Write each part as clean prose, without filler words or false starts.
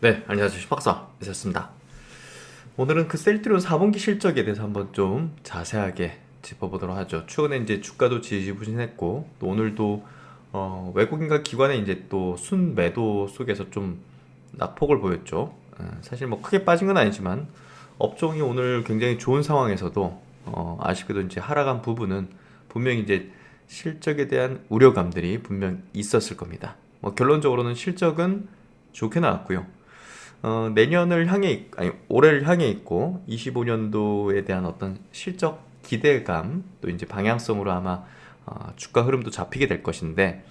네, 안녕하세요. 박사 있었습니다. 오늘은 그 셀트리온 4분기 실적에 대해서 한번 좀 자세하게 짚어보도록 하죠. 최근에 이제 주가도 지지부진했고, 또 오늘도 외국인과 기관의 이제 또 순매도 속에서 좀 낙폭을 보였죠. 사실 뭐 크게 빠진 건 아니지만 업종이 오늘 굉장히 좋은 상황에서도 아쉽게도 이제 하락한 부분은 분명히 이제 실적에 대한 우려감들이 분명 있었을 겁니다. 뭐 결론적으로는 실적은 좋게 나왔고요. 내년을 아니, 올해를 향해 있고, 25년도에 대한 어떤 실적 기대감, 또 이제 방향성으로 아마, 주가 흐름도 잡히게 될 것인데,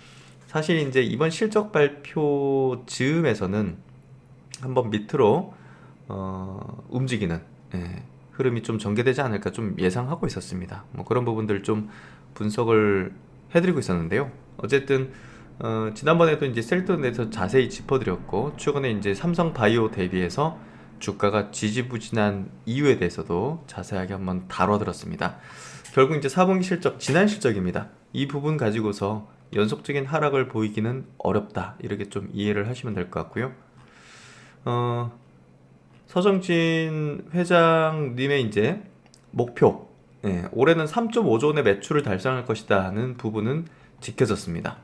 사실 이제 이번 실적 발표 즈음에서는 한번 밑으로, 움직이는, 예, 흐름이 좀 전개되지 않을까 좀 예상하고 있었습니다. 뭐 그런 부분들 좀 분석을 해드리고 있었는데요. 어쨌든, 지난번에도 이제 셀트론에 대해서 자세히 짚어드렸고, 최근에 이제 삼성 바이오 대비해서 주가가 지지부진한 이유에 대해서도 자세하게 한번 다뤄들었습니다. 결국 이제 4분기 실적, 지난 실적입니다. 이 부분 가지고서 연속적인 하락을 보이기는 어렵다. 이렇게 좀 이해를 하시면 될 것 같고요. 어, 서정진 회장님의 이제 목표, 올해는 3.5조 원의 매출을 달성할 것이다 하는 부분은 지켜졌습니다.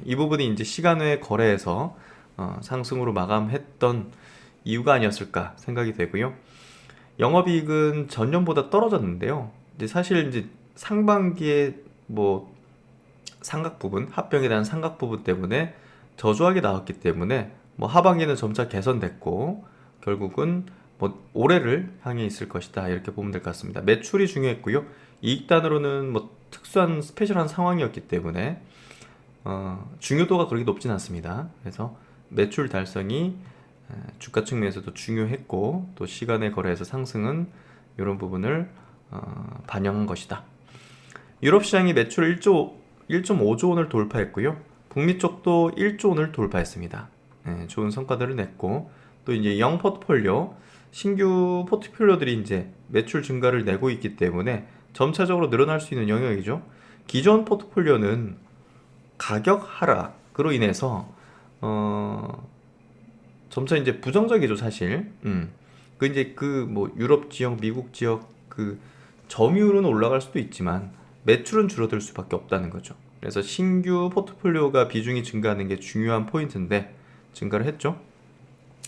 이 부분이 이제 시간외 거래에서 상승으로 마감했던 이유가 아니었을까 생각이 되고요. 영업이익은 전년보다 떨어졌는데요. 이제 사실 이제 상반기에 뭐 삼각 부분, 합병에 대한 삼각 부분 때문에 저조하게 나왔기 때문에 뭐 하반기는 점차 개선됐고 결국은 뭐 올해를 향해 있을 것이다 이렇게 보면 될 것 같습니다. 매출이 중요했고요. 이익단으로는 뭐 특수한 스페셜한 상황이었기 때문에 중요도가 그렇게 높진 않습니다. 그래서 매출 달성이 주가 측면에서도 중요했고 또 시간의 거래에서 상승은 이런 부분을 반영한 것이다. 유럽 시장이 매출 1.5조 원을 돌파했고요. 북미 쪽도 1조 원을 돌파했습니다. 좋은 성과들을 냈고 또 이제 영 포트폴리오 신규 포트폴리오들이 이제 매출 증가를 내고 있기 때문에 점차적으로 늘어날 수 있는 영역이죠. 기존 포트폴리오는 가격 하락으로 인해서 점차 이제 부정적이죠 사실. 그 이제 그 뭐 유럽 지역, 미국 지역 그 점유율은 올라갈 수도 있지만 매출은 줄어들 수밖에 없다는 거죠. 그래서 신규 포트폴리오가 비중이 증가하는 게 중요한 포인트인데 증가를 했죠.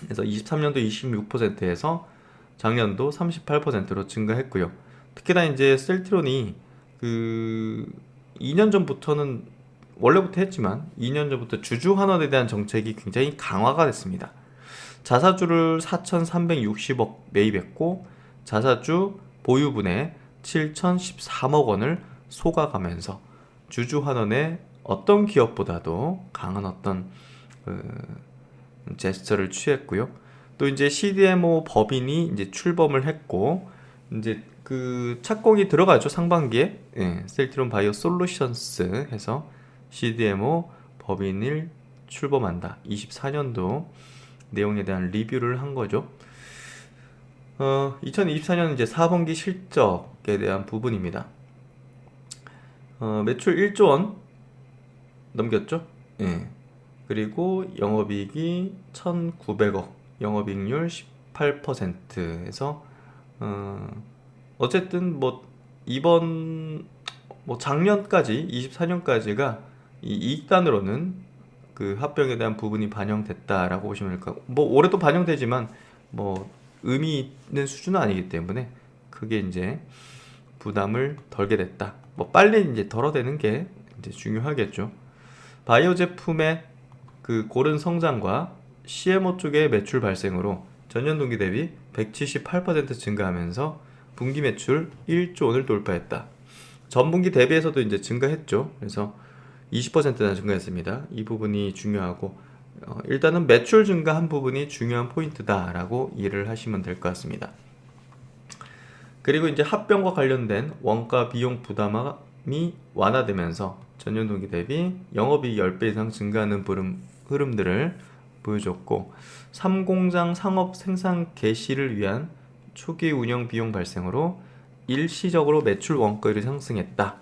그래서 23년도 26%에서 작년도 38%로 증가했고요. 특히나 이제 셀트론이 그 2년 전부터는 원래부터 했지만 2년 전부터 주주 환원에 대한 정책이 굉장히 강화가 됐습니다. 자사주를 4,360억 매입했고 자사주 보유분의 7,013억 원을 쏟아가면서 주주 환원에 어떤 기업보다도 강한 어떤 제스처를 취했고요. 또 이제 CDMO 법인이 이제 출범을 했고 이제 그 착공이 들어가죠 상반기에. 셀트론 바이오 솔루션스 해서 CDMO 법인을 출범한다. 24년도 내용에 대한 리뷰를 한 거죠. 2024년 이제 4분기 실적에 대한 부분입니다. 매출 1조 원 넘겼죠? 예. 그리고 영업이익이 1,900억, 영업이익률 18%에서 어쨌든 뭐 이번 뭐 작년까지 24년까지가 이 이익단으로는 그 합병에 대한 부분이 반영됐다라고 보시면 될 것 같고 뭐 올해도 반영되지만 뭐 의미 있는 수준은 아니기 때문에 그게 이제 부담을 덜게 됐다. 뭐 빨리 이제 덜어내는 게 이제 중요하겠죠. 바이오 제품의 그 고른 성장과 CMO 쪽의 매출 발생으로 전년 동기 대비 178% 증가하면서 분기 매출 1조 원을 돌파했다. 전분기 대비해서도 이제 증가했죠. 그래서 20%나 증가했습니다. 이 부분이 중요하고 일단은 매출 증가한 부분이 중요한 포인트다라고 이해를 하시면 될 것 같습니다. 그리고 이제 합병과 관련된 원가 비용 부담이 완화되면서 전년 동기 대비 영업이익 10배 이상 증가하는 흐름들을 보여줬고 3공장 상업 생산 개시를 위한 초기 운영 비용 발생으로 일시적으로 매출 원가율이 상승했다.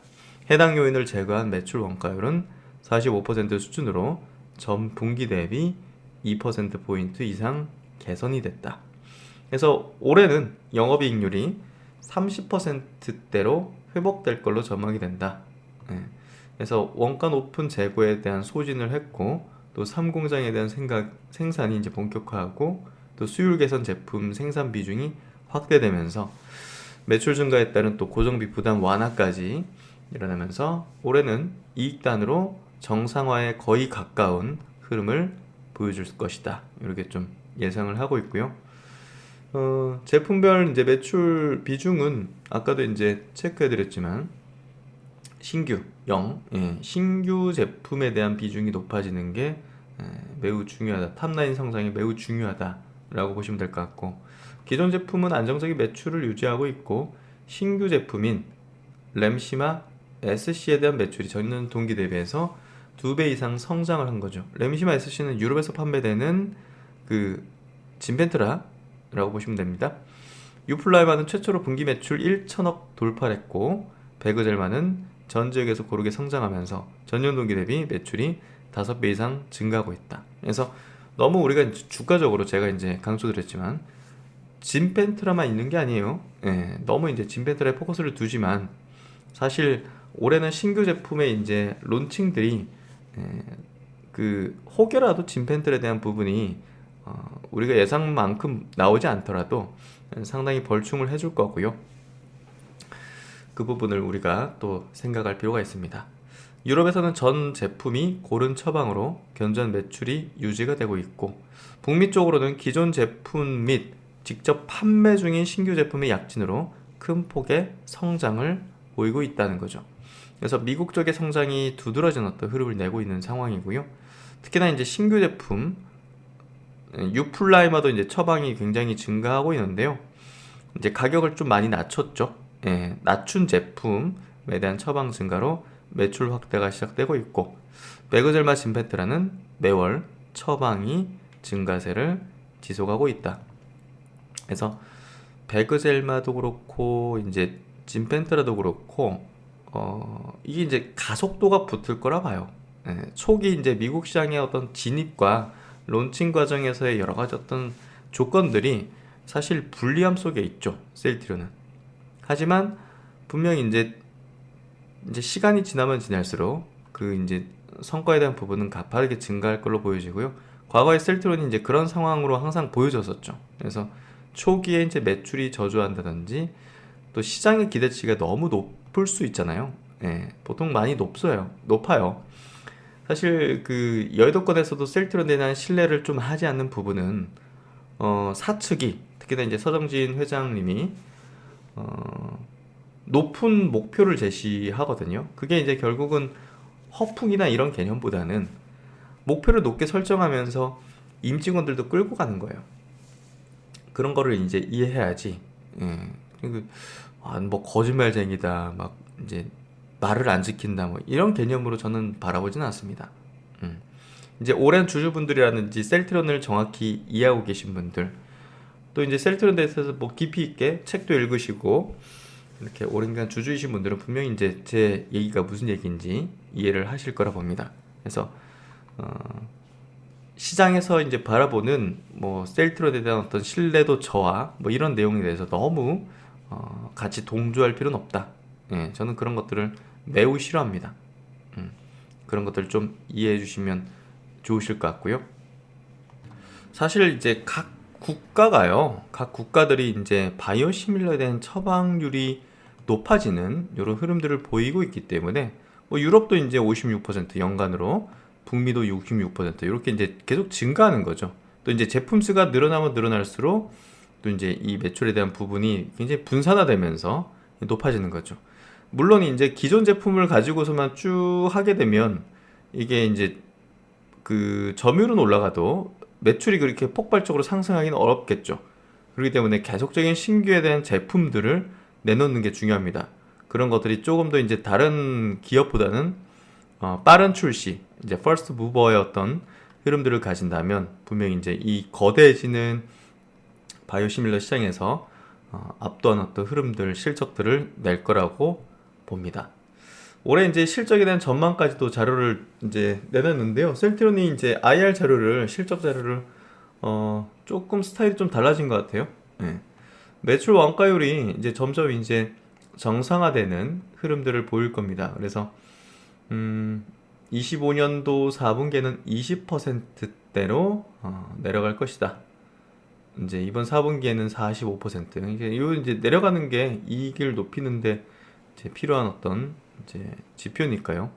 해당 요인을 제거한 매출 원가율은 45% 수준으로 전 분기 대비 2%포인트 이상 개선이 됐다. 그래서 올해는 영업이익률이 30%대로 회복될 걸로 전망이 된다. 예. 그래서 원가 높은 재고에 대한 소진을 했고, 또 3공장에 대한 생산이 이제 본격화하고, 또 수율 개선 제품 생산 비중이 확대되면서 매출 증가에 따른 또 고정비 부담 완화까지 일어나면서 올해는 이익단으로 정상화에 거의 가까운 흐름을 보여줄 것이다. 이렇게 좀 예상을 하고 있고요. 제품별 이제 매출 비중은 아까도 이제 체크해드렸지만 신규 신규 제품에 대한 비중이 높아지는 게 매우 중요하다. 탑라인 성장이 매우 중요하다라고 보시면 될 것 같고, 기존 제품은 안정적인 매출을 유지하고 있고 신규 제품인 램시마 SC에 대한 매출이 전년 동기 대비해서 2배 이상 성장을 한 거죠. 램시마 SC는 유럽에서 판매되는 그 진펜트라라고 보시면 됩니다. 유플라이마는 최초로 분기 매출 1천억 돌파를 했고, 배그젤마는 전 지역에서 고르게 성장하면서 전년 동기 대비 매출이 5배 이상 증가하고 있다. 그래서 너무 우리가 주가적으로 제가 이제 강조드렸지만 진펜트라만 있는 게 아니에요. 너무 이제 진펜트라에 포커스를 두지만 사실 올해는 신규 제품의 이제 론칭들이 그 혹여라도 진펜트에 대한 부분이 우리가 예상만큼 나오지 않더라도 상당히 벌충을 해줄 거고요. 그 부분을 우리가 또 생각할 필요가 있습니다. 유럽에서는 전 제품이 고른 처방으로 견조한 매출이 유지가 되고 있고, 북미 쪽으로는 기존 제품 및 직접 판매 중인 신규 제품의 약진으로 큰 폭의 성장을 보이고 있다는 거죠. 그래서 미국 쪽의 성장이 두드러진 어떤 흐름을 내고 있는 상황이고요. 특히나 이제 신규 제품 유플라이마도 이제 처방이 굉장히 증가하고 있는데요. 이제 가격을 좀 많이 낮췄죠. 낮춘 제품에 대한 처방 증가로 매출 확대가 시작되고 있고, 배그젤마 진펜트라는 매월 처방이 증가세를 지속하고 있다. 그래서 배그젤마도 그렇고 이제 진펜트라도 그렇고 이게 이제 가속도가 붙을 거라 봐요. 초기 이제 미국 시장의 어떤 진입과 론칭 과정에서의 여러 가지 어떤 조건들이 사실 불리함 속에 있죠, 셀트리온은. 하지만 분명히 이제 시간이 지나면 지날수록 그 이제 성과에 대한 부분은 가파르게 증가할 걸로 보여지고요. 과거에 셀트리온이 이제 그런 상황으로 항상 보여졌었죠. 그래서 초기에 이제 매출이 저조한다든지 또 시장의 기대치가 너무 높을 수 있잖아요. 보통 많이 높아요. 사실 그 여의도권에서도 셀트리온에 대한 신뢰를 좀 하지 않는 부분은 사측이, 특히나 이제 서정진 회장님이 높은 목표를 제시하거든요. 그게 이제 결국은 허풍이나 이런 개념보다는 목표를 높게 설정하면서 임직원들도 끌고 가는 거예요. 그런 거를 이제 이해해야지. 뭐 거짓말쟁이다, 막 이제 말을 안 지킨다, 뭐 이런 개념으로 저는 바라보지는 않습니다. 이제 오랜 주주분들이라든지 셀트리온을 정확히 이해하고 계신 분들, 또 이제 셀트리온에 대해서 뭐 깊이 있게 책도 읽으시고 이렇게 오랜 기간 주주이신 분들은 분명히 이제 제 얘기가 무슨 얘기인지 이해를 하실 거라 봅니다. 그래서 시장에서 이제 바라보는 뭐 셀트리온에 대한 어떤 신뢰도 저하 뭐 이런 내용에 대해서 너무 같이 동조할 필요는 없다. 저는 그런 것들을 매우 싫어합니다. 그런 것들을 좀 이해해 주시면 좋으실 것 같고요. 사실 이제 각 국가들이 이제 바이오시밀러에 대한 처방률이 높아지는 이런 흐름들을 보이고 있기 때문에 뭐 유럽도 이제 56% 연간으로, 북미도 66% 이렇게 이제 계속 증가하는 거죠. 또 이제 제품 수가 늘어나면 늘어날수록 또 이제 이 매출에 대한 부분이 굉장히 분산화되면서 높아지는 거죠. 물론 이제 기존 제품을 가지고서만 쭉 하게 되면 이게 이제 그 점유율은 올라가도 매출이 그렇게 폭발적으로 상승하기는 어렵겠죠. 그렇기 때문에 계속적인 신규에 대한 제품들을 내놓는 게 중요합니다. 그런 것들이 조금 더 이제 다른 기업보다는 빠른 출시, 이제 퍼스트 무버의 어떤 흐름들을 가진다면 분명히 이제 이 거대해지는 바이오시밀러 시장에서 압도한 어떤 흐름들, 실적들을 낼 거라고 봅니다. 올해 이제 실적에 대한 전망까지도 자료를 이제 내놨는데요. 셀트리온이 이제 IR 자료를, 실적 자료를 조금 스타일이 좀 달라진 것 같아요. 예. 매출 원가율이 이제 점점 이제 정상화되는 흐름들을 보일 겁니다. 그래서 25년도 4분기에는 20%대로 내려갈 것이다. 이제 이번 4분기에는 45%. 이제 내려가는 게 이익을 높이는데 이제 필요한 어떤 이제 지표니까요.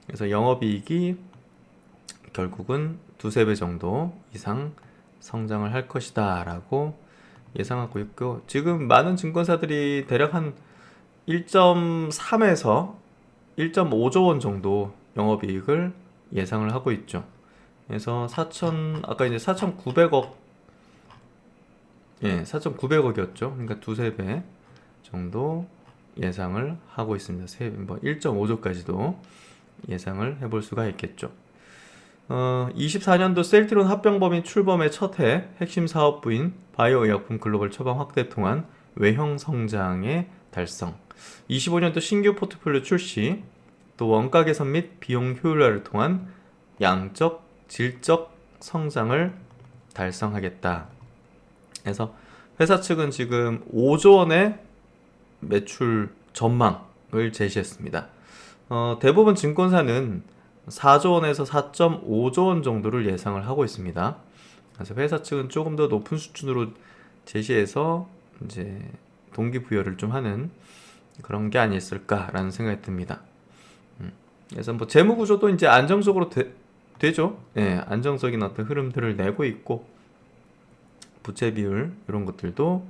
그래서 영업이익이 결국은 두세 배 정도 이상 성장을 할 것이다라고 예상하고 있고, 지금 많은 증권사들이 대략 한 1.3에서 1.5조 원 정도 영업이익을 예상을 하고 있죠. 그래서 아까 이제 4,900억, 예, 4,900억이었죠. 그러니까 두세 배 정도 예상을 하고 있습니다. 1.5조까지도 예상을 해볼 수가 있겠죠. 24년도 셀트리온 합병법인 출범의 첫 해 핵심 사업부인 바이오 의약품 글로벌 처방 확대 통한 외형 성장의 달성, 25년도 신규 포트폴리오 출시, 또 원가 개선 및 비용 효율화를 통한 양적, 질적 성장을 달성하겠다. 그래서 회사 측은 지금 5조 원의 매출 전망을 제시했습니다. 대부분 증권사는 4조 원에서 4.5조 원 정도를 예상을 하고 있습니다. 그래서 회사 측은 조금 더 높은 수준으로 제시해서 이제 동기부여를 좀 하는 그런 게 아니었을까라는 생각이 듭니다. 그래서 뭐 재무 구조도 이제 안정적으로 되죠. 예, 안정적인 어떤 흐름들을 내고 있고, 부채 비율 이런 것들도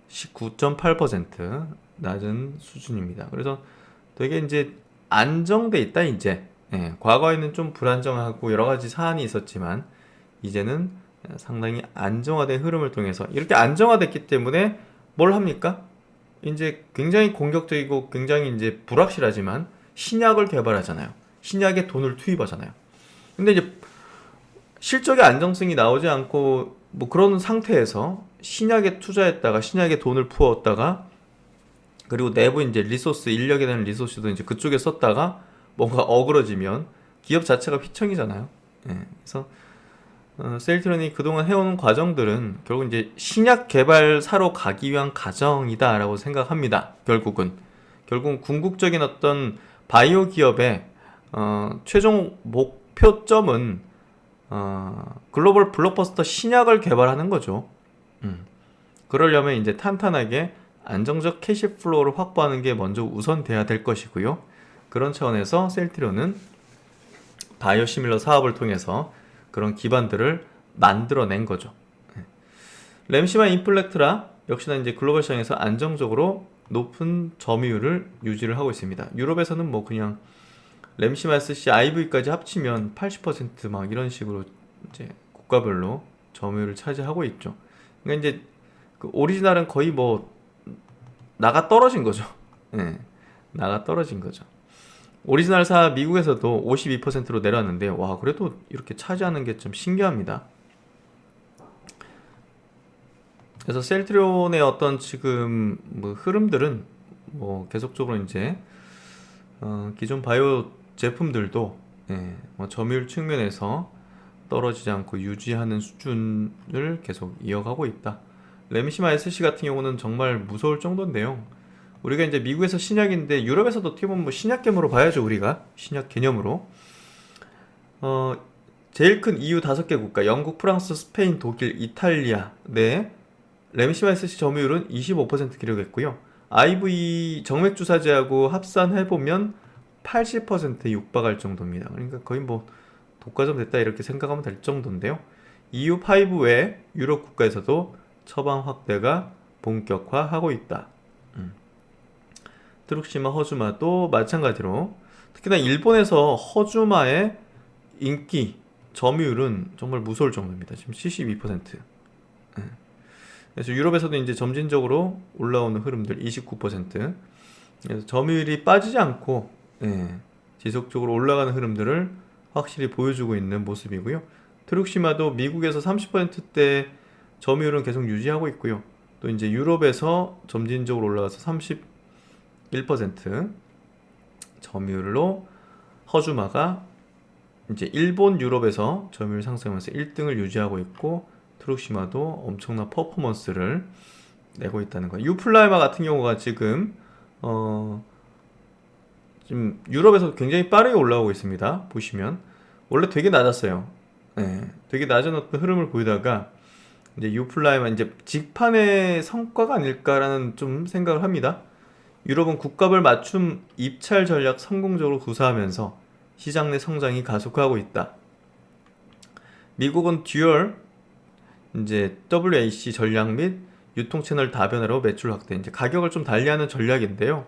19.8% 낮은 수준입니다. 그래서 되게 이제 안정돼 있다 이제. 예, 과거에는 좀 불안정하고 여러 가지 사안이 있었지만 이제는 상당히 안정화된 흐름을 통해서, 이렇게 안정화됐기 때문에 뭘 합니까? 이제 굉장히 공격적이고 굉장히 이제 불확실하지만 신약을 개발하잖아요. 신약에 돈을 투입하잖아요. 근데 이제 실적의 안정성이 나오지 않고 뭐 그런 상태에서 신약에 투자했다가 신약에 돈을 부었다가, 그리고 내부 이제 리소스, 인력에 대한 리소스도 이제 그쪽에 썼다가 뭔가 어그러지면 기업 자체가 휘청이잖아요. 예, 그래서 셀트리온이 그동안 해오는 과정들은 결국 이제 신약 개발사로 가기 위한 과정이다라고 생각합니다. 결국은 궁극적인 어떤 바이오 기업의 최종 목표점은 글로벌 블록버스터 신약을 개발하는 거죠. 그러려면 이제 탄탄하게 안정적 캐시플로우를 확보하는 게 먼저 우선돼야 될 것이고요. 그런 차원에서 셀트리온은 바이오시밀러 사업을 통해서 그런 기반들을 만들어낸 거죠. 램시마 인플렉트라 역시나 이제 글로벌 시장에서 안정적으로 높은 점유율을 유지를 하고 있습니다. 유럽에서는 뭐 그냥 램시마 SC, IV까지 합치면 80% 이런 식으로 이제 국가별로 점유율을 차지하고 있죠. 그러니까 이제 그 오리지널은 거의 뭐 나가 떨어진 거죠. 네, 나가 떨어진 거죠. 오리지널사 미국에서도 52%로 내려왔는데, 와, 그래도 이렇게 차지하는 게 좀 신기합니다. 그래서 셀트리온의 어떤 지금 뭐 흐름들은 뭐 계속적으로 이제 기존 바이오 제품들도 뭐 점유율 측면에서 떨어지지 않고 유지하는 수준을 계속 이어가고 있다. 램시마 SC 같은 경우는 정말 무서울 정도인데요. 우리가 이제 미국에서 신약인데 유럽에서도 어떻게 보면 뭐 신약개념으로 봐야죠. 우리가 신약 개념으로 제일 큰 EU 5개 국가, 영국, 프랑스, 스페인, 독일, 이탈리아 내 램시마 SC 점유율은 25% 기록했고요. IV 정맥주사제하고 합산해보면 80%에 육박할 정도입니다. 그러니까 거의 뭐 독과점 됐다 이렇게 생각하면 될 정도인데요. EU5 외 유럽 국가에서도 처방 확대가 본격화하고 있다. 트룩시마, 허주마도 마찬가지로, 특히나 일본에서 허주마의 인기 점유율은 정말 무서울 정도입니다. 지금 72%. 그래서 유럽에서도 이제 점진적으로 올라오는 흐름들 29%. 그래서 점유율이 빠지지 않고 지속적으로 올라가는 흐름들을 확실히 보여주고 있는 모습이고요. 트룩시마도 미국에서 30%대 점유율은 계속 유지하고 있고요. 또 이제 유럽에서 점진적으로 올라가서 31% 점유율로 허주마가 이제 일본, 유럽에서 점유율 상승하면서 1등을 유지하고 있고 트룩시마도 엄청난 퍼포먼스를 내고 있다는 거예요. 유플라이마 같은 경우가 지금 유럽에서 굉장히 빠르게 올라오고 있습니다. 보시면 원래 되게 낮았어요. 네, 되게 낮은 어떤 흐름을 보이다가 이제 유플라이마 이제 직판의 성과가 아닐까라는 좀 생각을 합니다. 유럽은 국값을 맞춤 입찰 전략 성공적으로 구사하면서 시장 내 성장이 가속화하고 있다. 미국은 듀얼 이제 WAC 전략 및 유통 채널 다변화로 매출 확대, 이제 가격을 좀 달리하는 전략인데요.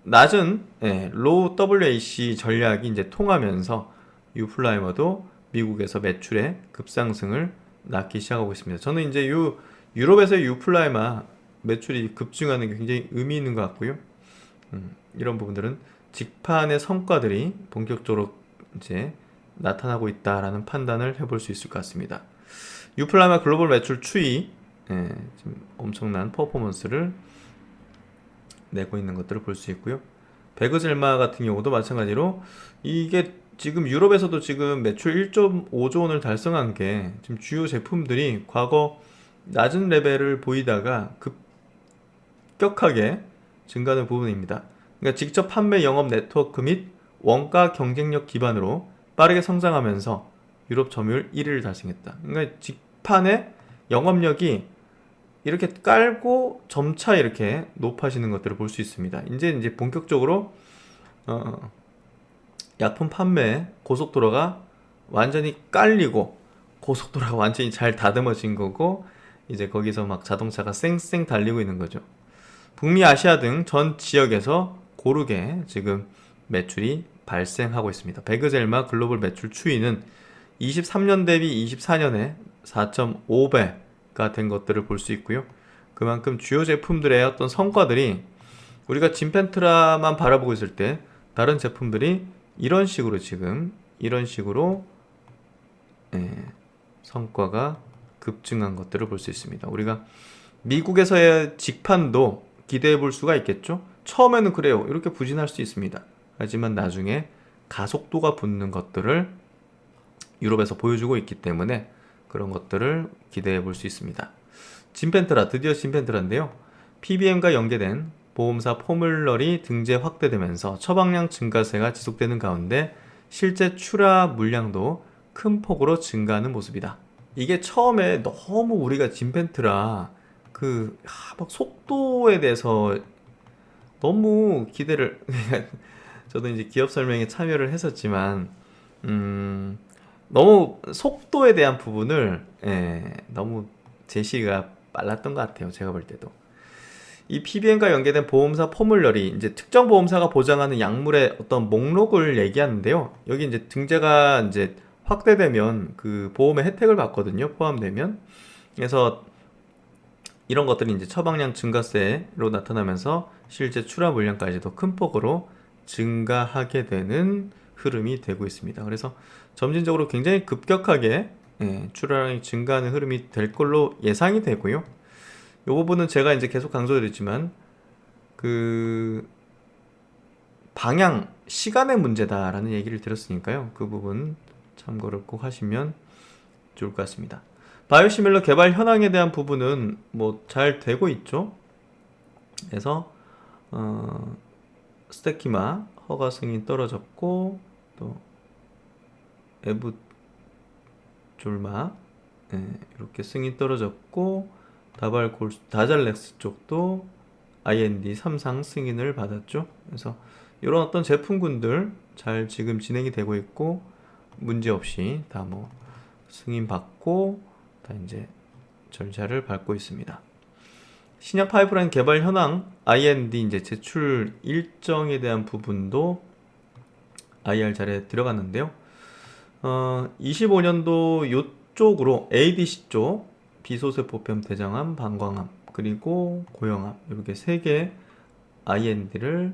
낮은 로우 WAC 전략이 이제 통하면서 유플라이머도 미국에서 매출의 급상승을 낳기 시작하고 있습니다. 저는 이제 유럽에서의 유플라이마 매출이 급증하는 게 굉장히 의미 있는 것 같고요. 이런 부분들은 직판의 성과들이 본격적으로 이제 나타나고 있다라는 판단을 해볼 수 있을 것 같습니다. 유플라이마 글로벌 매출 추이, 지금 엄청난 퍼포먼스를 내고 있는 것들을 볼 수 있고요. 베그젤마 같은 경우도 마찬가지로 이게 지금 유럽에서도 지금 매출 1.5조 원을 달성한 게 지금 주요 제품들이 과거 낮은 레벨을 보이다가 급격하게 증가하는 부분입니다. 그러니까 직접 판매 영업 네트워크 및 원가 경쟁력 기반으로 빠르게 성장하면서 유럽 점유율 1위를 달성했다. 그러니까 직판의 영업력이 이렇게 깔고 점차 이렇게 높아지는 것들을 볼 수 있습니다. 이제 본격적으로 약품 판매 고속도로가 완전히 깔리고 고속도로가 완전히 잘 다듬어진 거고 이제 거기서 막 자동차가 쌩쌩 달리고 있는 거죠. 북미 아시아 등 전 지역에서 고르게 지금 매출이 발생하고 있습니다. 베그젤마 글로벌 매출 추이는 23년 대비 24년에 4.5배가 된 것들을 볼 수 있고요. 그만큼 주요 제품들의 어떤 성과들이 우리가 진펜트라만 바라보고 있을 때 다른 제품들이 이런 식으로 성과가 급증한 것들을 볼 수 있습니다. 우리가 미국에서의 직판도 기대해 볼 수가 있겠죠. 처음에는 그래요. 이렇게 부진할 수 있습니다. 하지만 나중에 가속도가 붙는 것들을 유럽에서 보여주고 있기 때문에 그런 것들을 기대해 볼 수 있습니다. 진펜트라, 드디어 진펜트라인데요. PBM과 연계된 보험사 포뮬러리 등재 확대되면서 처방량 증가세가 지속되는 가운데 실제 출하 물량도 큰 폭으로 증가하는 모습이다. 이게 처음에 너무 우리가 진펜트라 막 속도에 대해서 너무 기대를 저도 이제 기업 설명에 참여를 했었지만 너무 속도에 대한 부분을 너무 제시가 빨랐던 것 같아요. 제가 볼 때도. 이 PBM과 연계된 보험사 포뮬러리, 이제 특정 보험사가 보장하는 약물의 어떤 목록을 얘기하는데요. 여기 이제 등재가 이제 확대되면 그 보험의 혜택을 받거든요. 포함되면. 그래서 이런 것들이 이제 처방량 증가세로 나타나면서 실제 출하 물량까지도 큰 폭으로 증가하게 되는 흐름이 되고 있습니다. 그래서 점진적으로 굉장히 급격하게 출하량이 증가하는 흐름이 될 걸로 예상이 되고요. 이 부분은 제가 이제 계속 강조드렸지만 그 방향, 시간의 문제다라는 얘기를 드렸으니까요. 그 부분 참고를 꼭 하시면 좋을 것 같습니다. 바이오시밀러 개발 현황에 대한 부분은 뭐 잘 되고 있죠. 그래서 스테키마 허가 승인 떨어졌고 또 에브졸마 이렇게 승인 떨어졌고 다잘렉스 쪽도 IND 3상 승인을 받았죠. 그래서 이런 어떤 제품군들 잘 지금 진행이 되고 있고 문제 없이 다 뭐 승인 받고 다 이제 절차를 밟고 있습니다. 신약 파이프라인 개발 현황 IND 이제 제출 일정에 대한 부분도 IR 자리에 들어갔는데요. 25년도 요쪽으로 ADC 쪽 비소세포병 대장암, 방광암, 그리고 고형암 이렇게 3개 IND를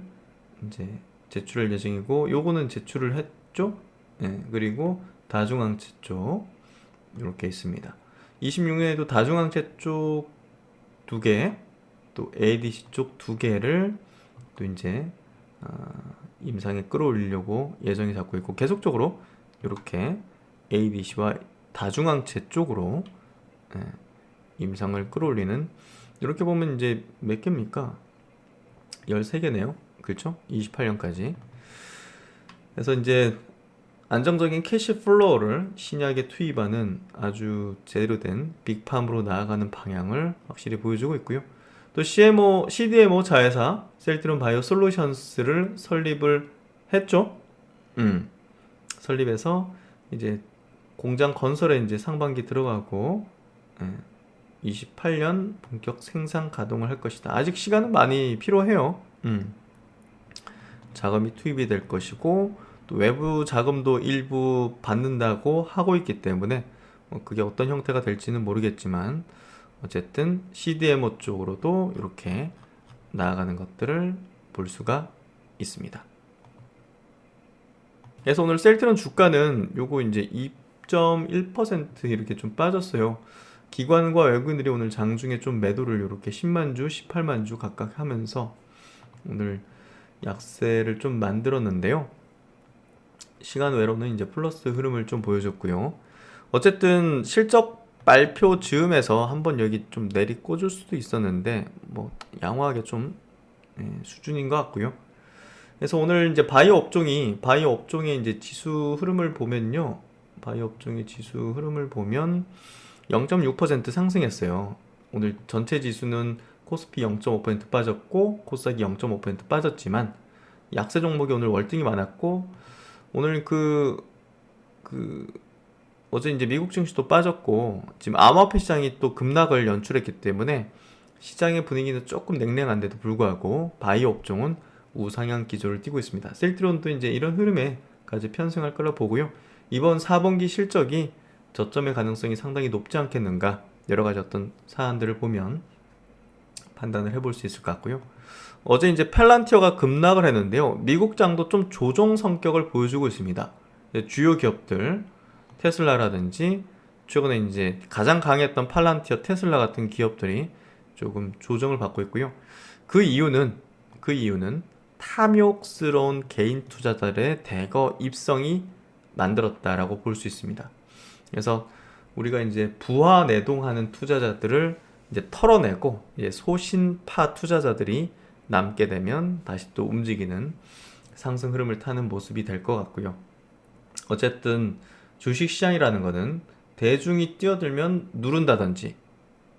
이제 제출할 예정이고 요거는 제출을 했죠. 그리고 다중항체 쪽 이렇게 있습니다. 26년에도 다중항체 쪽 2개, 또 ADC 쪽 2개를 또 이제 임상에 끌어올리려고 예정이 잡고 있고 계속적으로 이렇게 ADC와 다중항체 쪽으로 임상을 끌어올리는 이렇게 보면 이제 몇 개입니까? 13개네요. 그렇죠? 28년까지. 그래서 이제 안정적인 캐시 플로우를 신약에 투입하는 아주 제대로 된 빅팜으로 나아가는 방향을 확실히 보여주고 있고요. 또 CDMO 자회사 셀트리온 바이오 솔루션스를 설립을 했죠. 설립해서 이제 공장 건설에 이제 상반기 들어가고 28년 본격 생산 가동을 할 것이다. 아직 시간은 많이 필요해요. 자금이 투입이 될 것이고 또 외부 자금도 일부 받는다고 하고 있기 때문에 그게 어떤 형태가 될지는 모르겠지만 어쨌든 CDMO 쪽으로도 이렇게 나아가는 것들을 볼 수가 있습니다. 그래서 오늘 셀트리온 주가는 요거 이제 2.1% 이렇게 좀 빠졌어요. 기관과 외국인들이 오늘 장중에 좀 매도를 이렇게 10만 주, 18만 주 각각 하면서 오늘 약세를 좀 만들었는데요. 시간 외로는 이제 플러스 흐름을 좀 보여줬고요. 어쨌든 실적 발표 즈음에서 한번 여기 좀 내리 꽂을 수도 있었는데 뭐 양호하게 좀 수준인 것 같고요. 그래서 오늘 이제 바이오 업종의 이제 지수 흐름을 보면요. 바이오 업종의 지수 흐름을 보면 0.6% 상승했어요. 오늘 전체 지수는 코스피 0.5% 빠졌고 코스닥이 0.5% 빠졌지만 약세 종목이 오늘 월등히 많았고 오늘 어제 이제 미국 증시도 빠졌고 지금 암호화폐 시장이 또 급락을 연출했기 때문에 시장의 분위기는 조금 냉랭한데도 불구하고 바이오 업종은 우상향 기조를 띠고 있습니다. 셀트리온도 이제 이런 흐름에까지 편승할 거라 보고요. 이번 4분기 실적이 저점의 가능성이 상당히 높지 않겠는가 여러 가지 어떤 사안들을 보면 판단을 해볼 수 있을 것 같고요. 어제 이제 펠란티어가 급락을 했는데요. 미국 장도 좀 조정 성격을 보여주고 있습니다. 주요 기업들 테슬라라든지 최근에 이제 가장 강했던 팔란티어, 테슬라 같은 기업들이 조금 조정을 받고 있고요. 그 이유는 탐욕스러운 개인 투자자들의 대거 입성이 만들었다라고 볼 수 있습니다. 그래서 우리가 이제 부하 내동하는 투자자들을 이제 털어내고 이제 소신파 투자자들이 남게 되면 다시 또 움직이는 상승 흐름을 타는 모습이 될 것 같고요. 어쨌든 주식시장이라는 거는 대중이 뛰어들면 누른다든지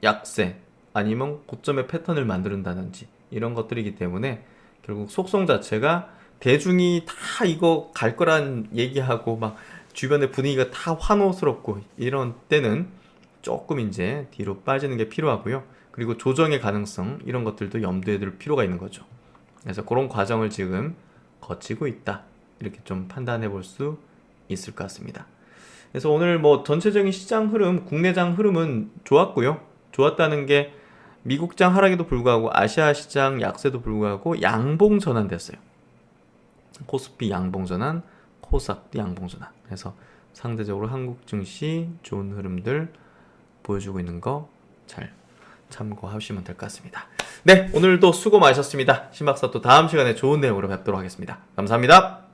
약세 아니면 고점의 패턴을 만든다든지 이런 것들이기 때문에 결국 속성 자체가 대중이 다 이거 갈 거란 얘기하고 막 주변의 분위기가 다 환호스럽고 이런 때는 조금 이제 뒤로 빠지는 게 필요하고요. 그리고 조정의 가능성 이런 것들도 염두에 둘 필요가 있는 거죠. 그래서 그런 과정을 지금 거치고 있다. 이렇게 좀 판단해 볼 수 있을 것 같습니다. 그래서 오늘 뭐 전체적인 시장 흐름, 국내장 흐름은 좋았고요. 좋았다는 게 미국장 하락에도 불구하고 아시아 시장 약세도 불구하고 양봉 전환됐어요. 코스피 양봉 전환, 코스닥도 양봉 전환. 그래서 상대적으로 한국 증시 좋은 흐름들 보여주고 있는 거 잘 참고하시면 될 것 같습니다. 네, 오늘도 수고 많으셨습니다. 신박사 또 다음 시간에 좋은 내용으로 뵙도록 하겠습니다. 감사합니다.